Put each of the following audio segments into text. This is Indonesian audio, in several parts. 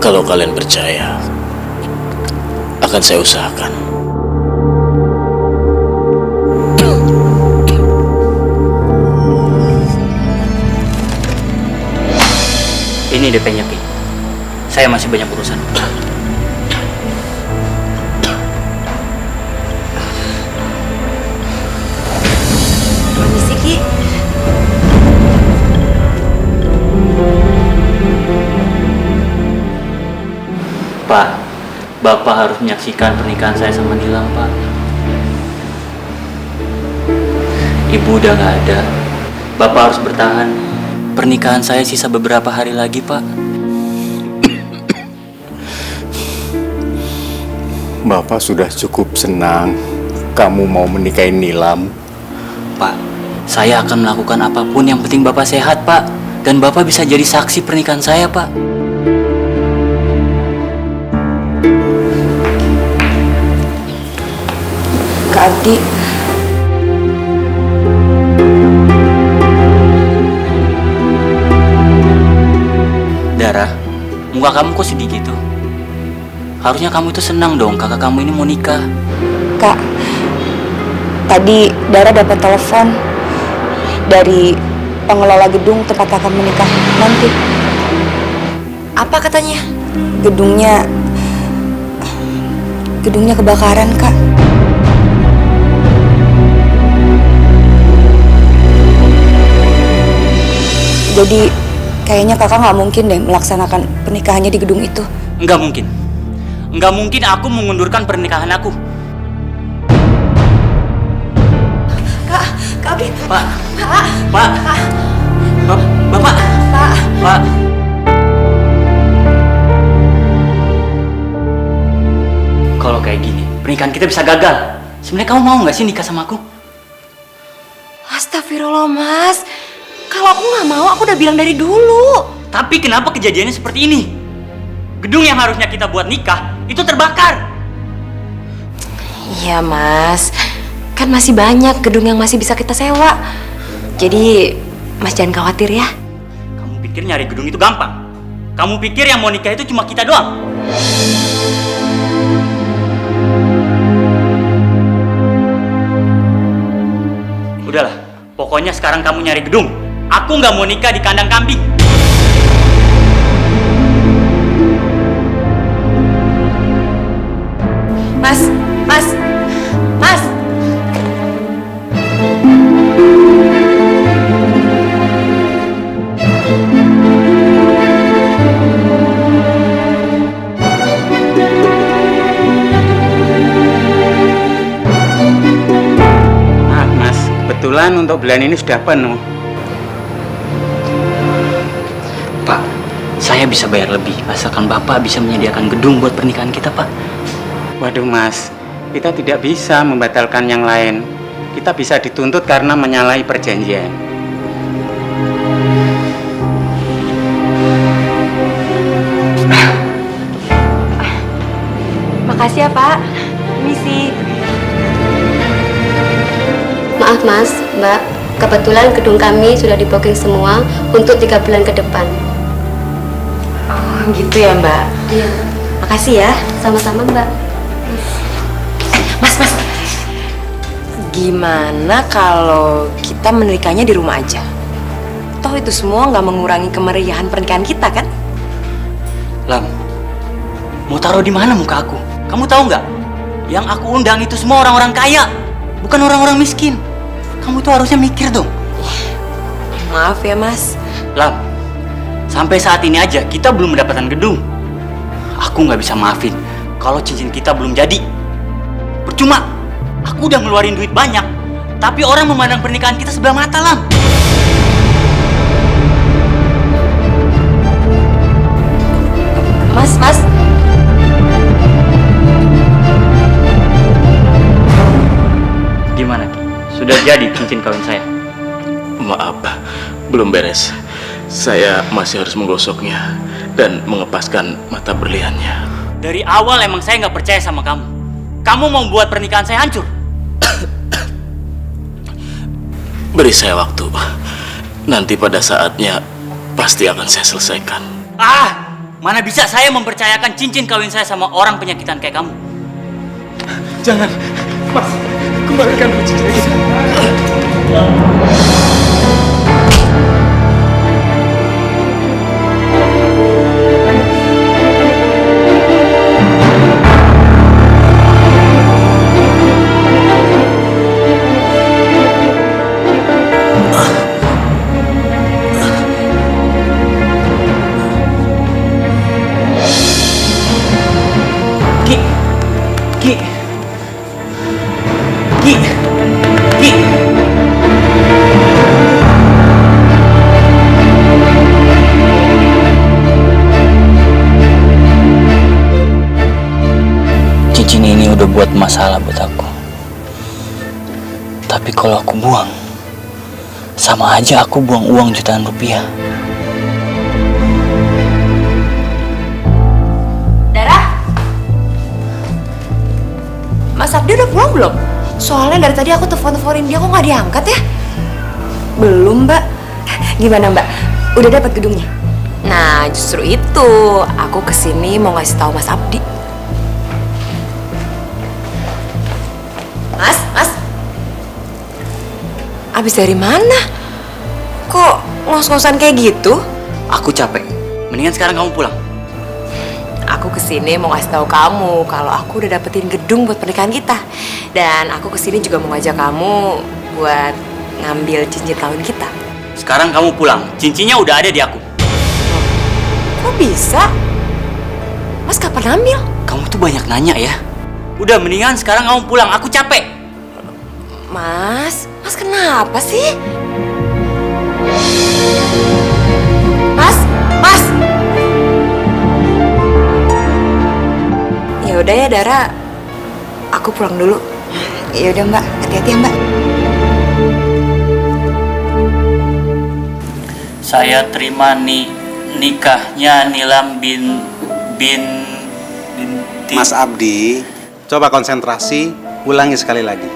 Kalau kalian percaya, akan saya usahakan. Ini DP-nya, Ki. Saya masih banyak urusan. Permisi, Ki. Pak, Bapak harus menyaksikan pernikahan saya sama Nilam, Pak. Ibu udah nggak ada. Bapak harus bertahan. Pernikahan saya sisa beberapa hari lagi, Pak. Bapak sudah cukup senang kamu mau menikahi Nilam. Pak, saya akan melakukan apapun yang penting Bapak sehat, Pak. Dan Bapak bisa jadi saksi pernikahan saya, Pak. Kak Abdi, Dara, muka kamu kok sedih gitu? Harusnya kamu itu senang dong, kakak kamu ini mau nikah. Kak, tadi Dara dapat telepon dari pengelola gedung tempat kakak menikah nanti. Apa katanya? Gedungnya kebakaran, Kak. Jadi kayaknya kakak nggak mungkin deh melaksanakan pernikahannya di gedung itu. Enggak mungkin. Enggak mungkin aku mengundurkan pernikahan aku. Kak Abdi. Pak. Pak. Bapak. Pak. Kalau kayak gini, pernikahan kita bisa gagal. Sebenarnya kamu mau nggak sih nikah sama aku? Astagfirullah, Mas. Kalau aku nggak mau, aku udah bilang dari dulu. Tapi kenapa kejadiannya seperti ini? Gedung yang harusnya kita buat nikah, itu terbakar. Iya, Mas. Kan masih banyak gedung yang masih bisa kita sewa. Jadi, Mas jangan khawatir ya. Kamu pikir nyari gedung itu gampang? Kamu pikir yang mau nikah itu cuma kita doang? Udahlah, pokoknya sekarang kamu nyari gedung. Aku nggak mau nikah di kandang kambing. Mas. Maaf Mas, kebetulan untuk bulan ini sudah penuh. Pak, saya bisa bayar lebih asalkan Bapak bisa menyediakan gedung buat pernikahan kita, Pak. Waduh Mas, kita tidak bisa membatalkan yang lain. Kita bisa dituntut karena menyalahi perjanjian. Makasih ya, Pak. Misi. Maaf Mas, Mbak, kebetulan gedung kami sudah di booking semua untuk 3 bulan ke depan. Oh, gitu ya, Mbak. Iya. Makasih ya. Sama-sama Mbak. Mas. Gimana kalau kita menikahnya di rumah aja? Toh itu semua nggak mengurangi kemeriahan pernikahan kita, kan? Lam, mau taruh di mana muka aku? Kamu tahu nggak? Yang aku undang itu semua orang-orang kaya, bukan orang-orang miskin. Kamu tuh harusnya mikir dong. Maaf ya, Mas. Lam, sampai saat ini aja kita belum mendapatkan gedung. Aku nggak bisa maafin kalau cincin kita belum jadi. Percuma, aku udah ngeluarin duit banyak, tapi orang memandang pernikahan kita sebelah mata, Lam. Mas. Gimana, Ki? Sudah jadi cincin kawin saya? Maaf, belum beres. Saya masih harus menggosoknya dan mengepaskan mata berliannya. Dari awal emang saya nggak percaya sama kamu. Kamu mau buat pernikahan saya hancur. Beri saya waktu. Nanti pada saatnya pasti akan saya selesaikan. Mana bisa saya mempercayakan cincin kawin saya sama orang penyakitan kayak kamu? Jangan, Mas, kembalikan cincin ini. Cincin ini udah buat masalah buat aku. Tapi kalau aku buang, sama aja aku buang uang jutaan rupiah. Dara? Mas Abdi udah pulang belum? Soalnya dari tadi aku telepon-teleponin dia kok nggak diangkat ya? Belum, Mbak. Gimana, Mbak? Udah dapat gedungnya? Nah, justru itu aku kesini mau ngasih tahu Mas Abdi. Mas. Abis dari mana? Kok ngos-ngosan kayak gitu? Aku capek. Mendingan sekarang kamu pulang. Aku kesini mau ngasih tahu kamu kalau aku udah dapetin gedung buat pernikahan kita. Dan aku kesini juga mau ngajak kamu buat ngambil cincin kawin kita. Sekarang kamu pulang. Cincinnya udah ada di aku. Kok bisa? Mas kapan ngambil? Kamu tuh banyak nanya ya. Udah, mendingan sekarang kamu pulang. Aku capek. Mas kenapa sih? Mas. Ya udah ya Dara, aku pulang dulu. Ya udah Mbak, hati-hati ya Mbak. Saya terima nikahnya Nilam binti. Mas Abdi, coba konsentrasi, ulangi sekali lagi.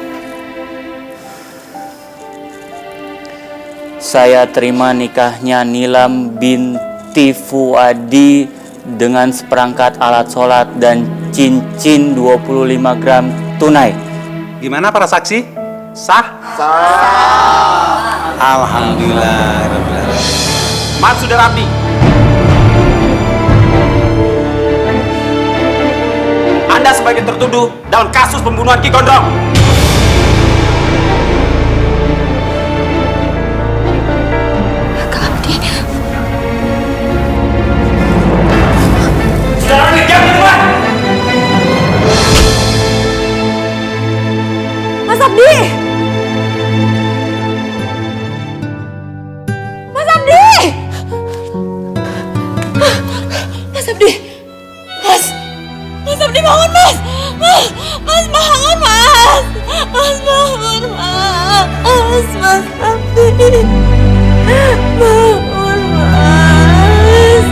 Saya terima nikahnya Nilam binti Fuadi dengan seperangkat alat sholat dan cincin 25 gram tunai. Gimana para saksi? Sah? Sah. Alhamdulillah. Mas Saudara Abdi, Anda sebagai tertuduh dalam kasus pembunuhan Ki Gondrong. Kak Abdi. Saudara Abdi, jangan di luar. Mas Abdi! Mas Abdi! Mas Abdi! Mas Abdi bangun Mas! Mas bangun Mas! Mas bangun Mas! Mas Abdi! Bangun Mas!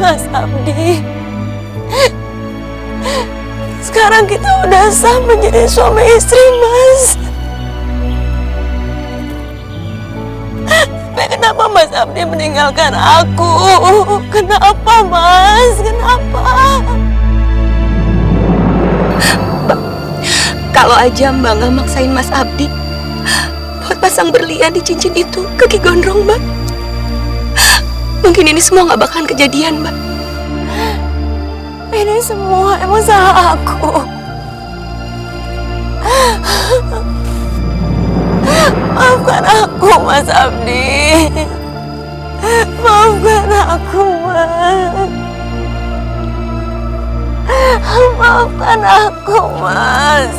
Mas Abdi, sekarang kita udah sah menjadi suami istri, Mas. Tapi kenapa Mas Abdi meninggalkan aku? Kenapa, Mas? Kenapa? Mbak, kalau aja Mbak nggak maksain Mas Abdi buat pasang berlian di cincin itu ke Ki Gondrong, Mbak, mungkin ini semua nggak bakalan kejadian, Mbak. Ini semua emang salah aku. Maafkan aku, Mas Abdi. Maafkan aku, Mas. Maafkan aku, Mas.